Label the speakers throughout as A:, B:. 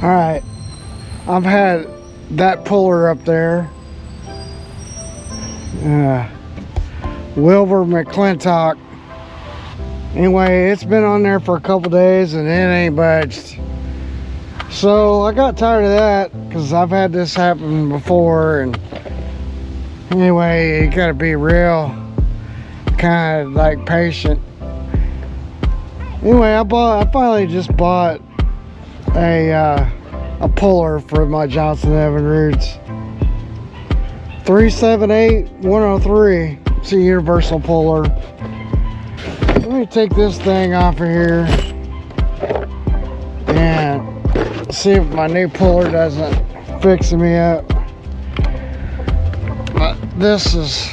A: Alright, I've had that puller up there. Wilbur McClintock. Anyway, it's been on there for a couple days and it ain't budged. So I got tired of that because I've had this happen before. And anyway, you gotta be real kind of like patient. Anyway, I finally just bought a puller for my Johnson Evinrudes 378-103. It's a universal puller. Let me take this thing off of here and see if my new puller doesn't fix me up. But this is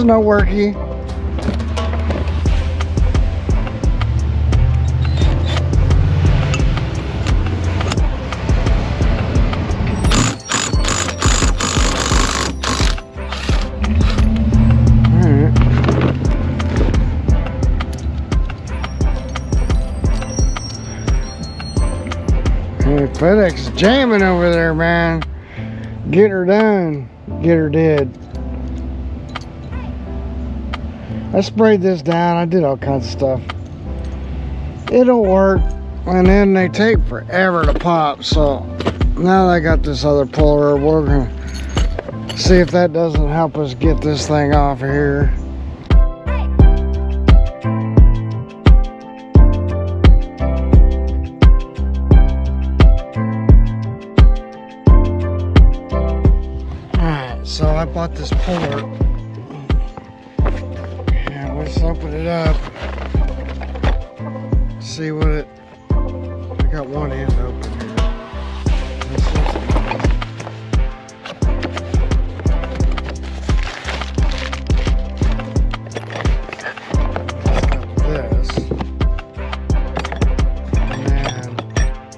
A: no worky. FedEx jamming over there, man. Get her done. Get her dead. I sprayed this down. I did all kinds of stuff. It'll work. And then they take forever to pop. So now that I got this other puller, we're going to see if that doesn't help us get this thing off of here. So I bought this puller, and let's open it up, see what it, I got one end open here. This, and then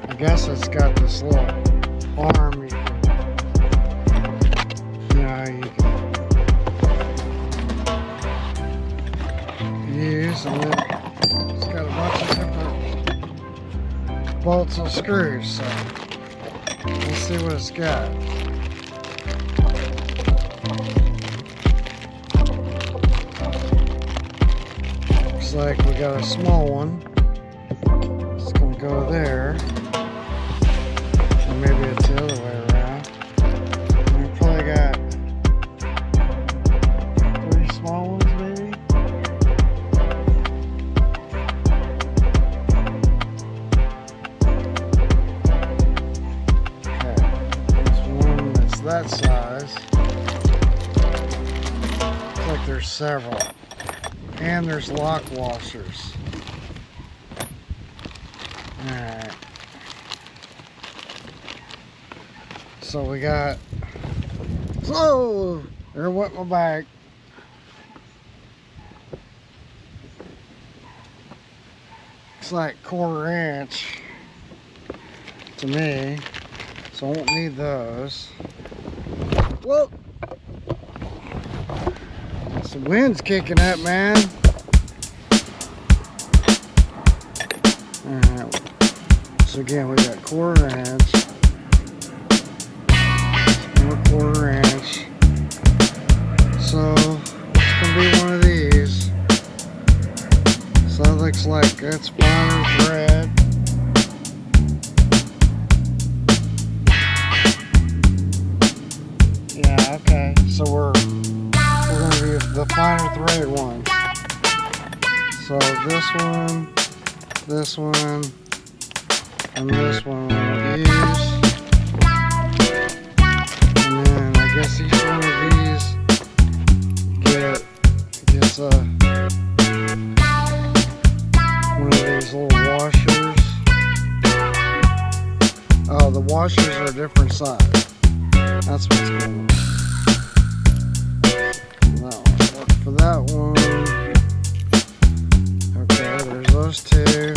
A: I guess it's got this little arm you can use, and it's got a bunch of different bolts and screws, so let's see what it's got. Looks like we got a small one. It's gonna go there, or maybe it's the other way around. We probably got 3 small ones, maybe. Okay, there's one that's that size. Looks like there's several. And there's lock washers. Alright. So we got, oh, there went my bag. Looks like 1/4 inch to me, so I won't need those. Whoa! The wind's kicking up, man. Alright. So again, we got 1/4 inch. More 1/4 inch. So it's gonna be one of these. So that looks like it's finer thread. Yeah, okay. So we're gonna be the finer threaded ones. So this one, and this one we're gonna use. And then I guess each one of these gets one of these little washers. Oh, the washers are a different size. That's what's going on. For that one, okay, there's those two.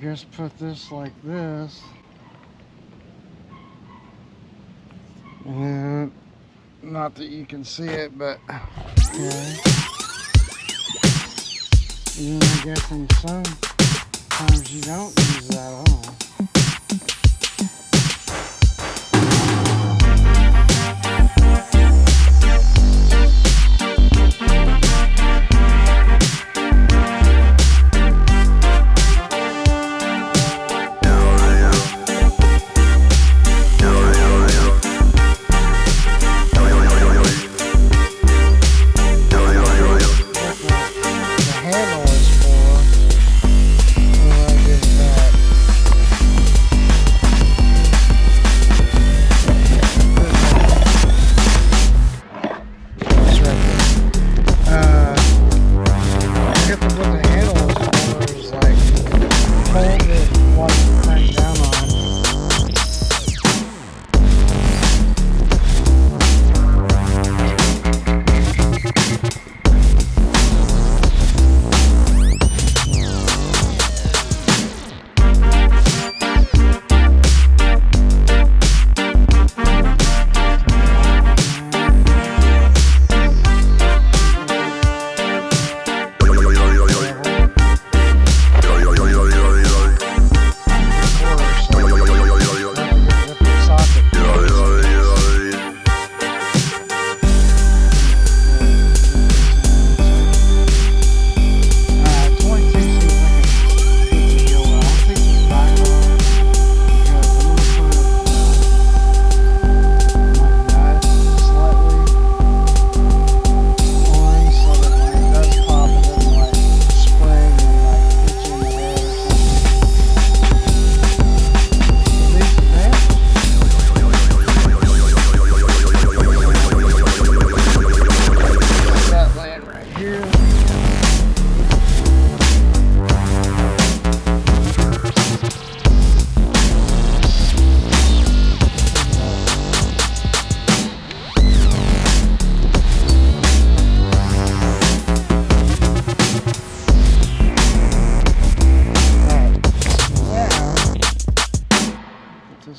A: guess put this like this. And not that you can see it, but okay. And then I guess in sometimes you don't use that on.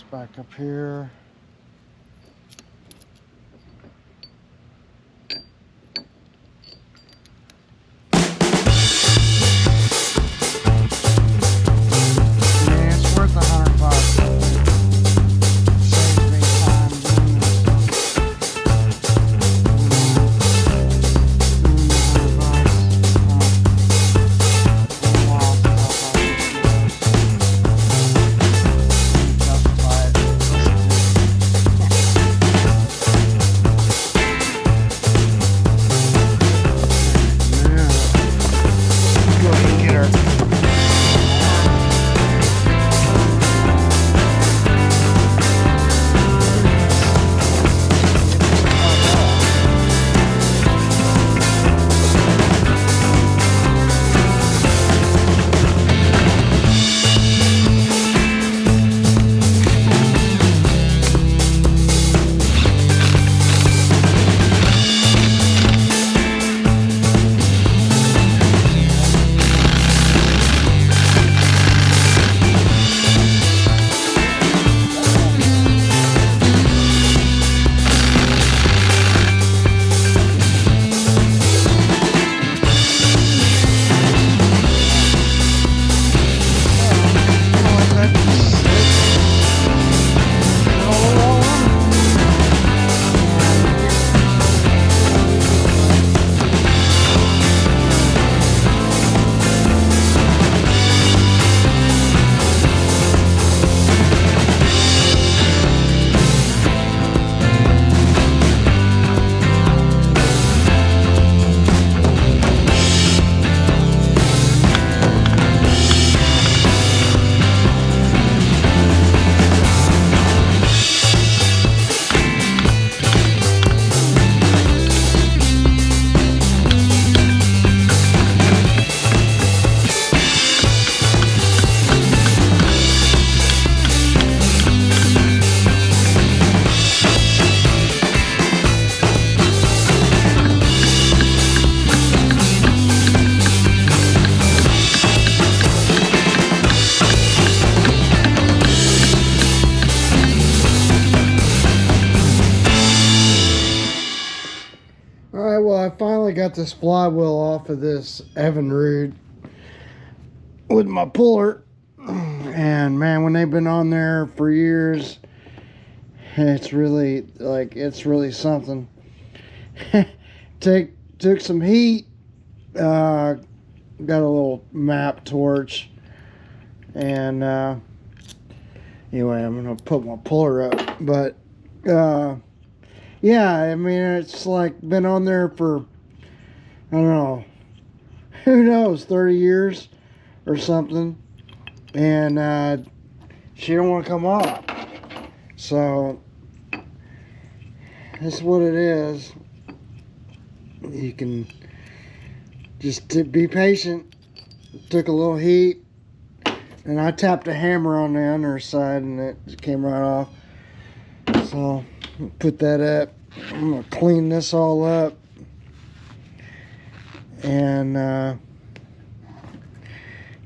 A: Back up here. It's worth $100. Saves me time doing this stuff. Alright, well, I finally got this flywheel off of this Evinrude with my puller. And man, when they've been on there for years, it's really something. Took some heat, got a little map torch, and anyway, I'm gonna put my puller up. But yeah, I mean, it's like been on there for, I don't know, who knows, 30 years or something, and she don't want to come off. So this is what it is. You can just be patient. Took a little heat, and I tapped a hammer on the underside, and it just came right off. So put that up. I'm gonna clean this all up, and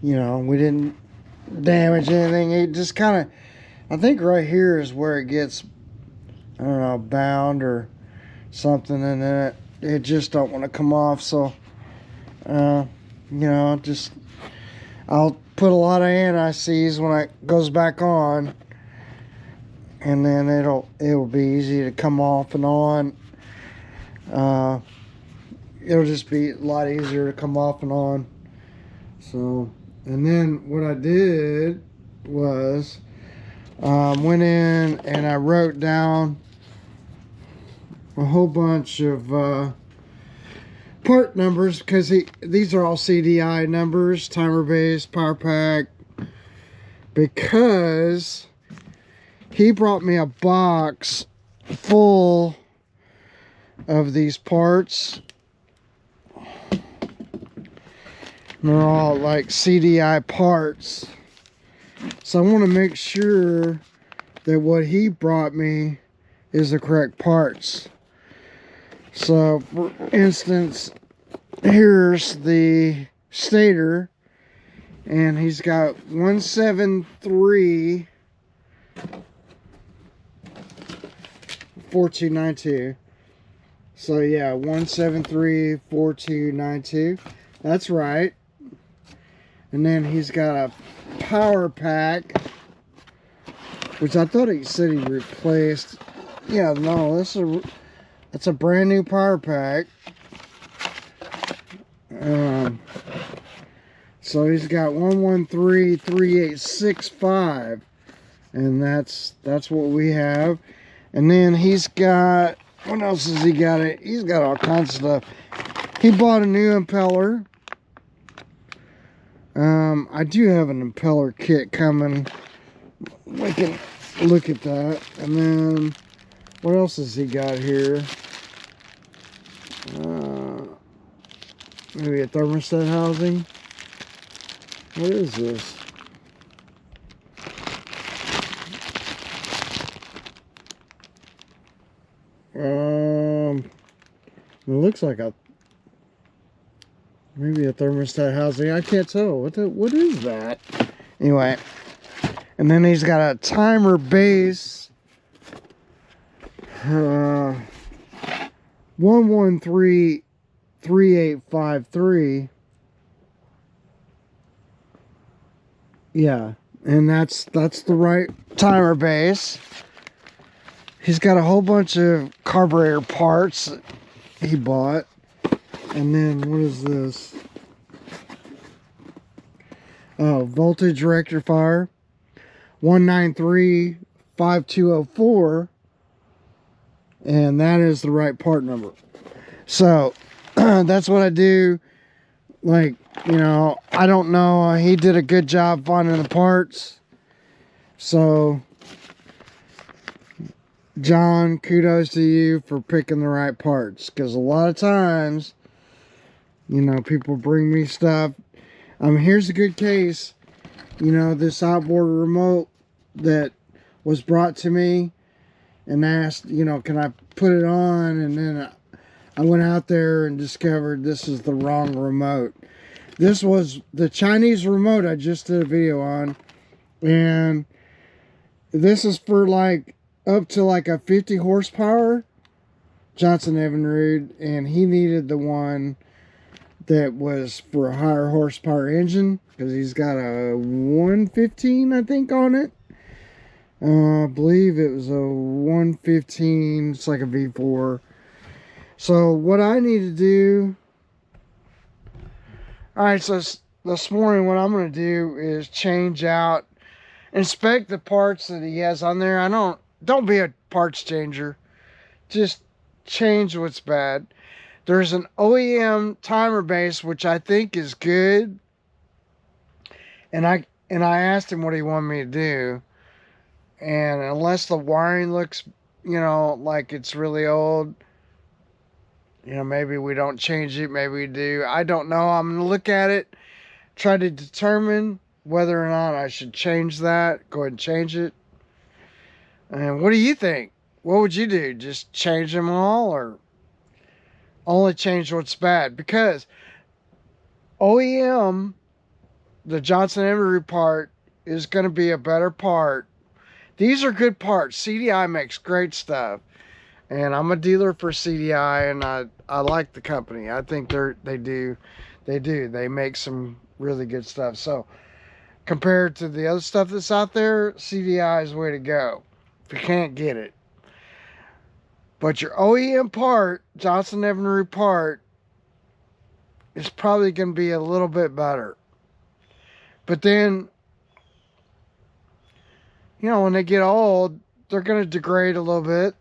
A: you know, we didn't damage anything. It just kind of, I think right here is where it gets, I don't know, bound or something, and then it just don't want to come off. So you know, just I'll put a lot of anti-seize when it goes back on, and then it'll be easy to come off and on. It'll just be a lot easier to come off and on. So, and then what I did was went in and I wrote down a whole bunch of part numbers, because these are all CDI numbers, timer base, power pack, because he brought me a box full of these parts. They're all like CDI parts, so I want to make sure that what he brought me is the correct parts. So for instance, here's the stator, and he's got 173 4292. So yeah, 173 4292. That's right. And then he's got a power pack, which I thought he said he replaced. Yeah, no, that's a brand new power pack. So he's got 113 3865, and that's what we have. And then he's got, what else has he got? He's got all kinds of stuff. He bought a new impeller. I do have an impeller kit coming. We can look at that. And then what else has he got here? Maybe a thermostat housing. What is this? It looks like maybe a thermostat housing. I can't tell. What is that? Anyway, and then he's got a timer base. 113 3853. Yeah, and that's the right timer base. He's got a whole bunch of carburetor parts that he bought. And then what is this? Oh, voltage rectifier, 193 5204, and that is the right part number. So that's what I do. Like, you know, I don't know, he did a good job finding the parts. So John, kudos to you for picking the right parts, because a lot of times, you know, people bring me stuff. Here's a good case. You know, this outboard remote that was brought to me, and asked, you know, can I put it on? And then I went out there and discovered this is the wrong remote. This was the Chinese remote I just did a video on, and this is for like up to like a 50 horsepower, Johnson Evinrude, and he needed the one that was for a higher horsepower engine because he's got a 115, I think, on it. I believe it was a 115. It's like a V4. So what I need to do, all right, so this morning what I'm going to do is change out, inspect the parts that he has on there. Don't be a parts changer. Just change what's bad. There's an OEM timer base, which I think is good. And I asked him what he wanted me to do. And unless the wiring looks, like it's really old, maybe we don't change it, maybe we do. I don't know. I'm going to look at it, try to determine whether or not I should change that. Go ahead and change it. And what do you think? What would you do? Just change them all, or only change what's bad? Because OEM, the Johnson Evinrude part, is going to be a better part. These are good parts. CDI makes great stuff. And I'm a dealer for CDI, and I like the company. I think they do. They make some really good stuff. So compared to the other stuff that's out there, CDI is the way to go if you can't get it. But your OEM part, Johnson Evinrude part, is probably going to be a little bit better. But then, when they get old, they're going to degrade a little bit.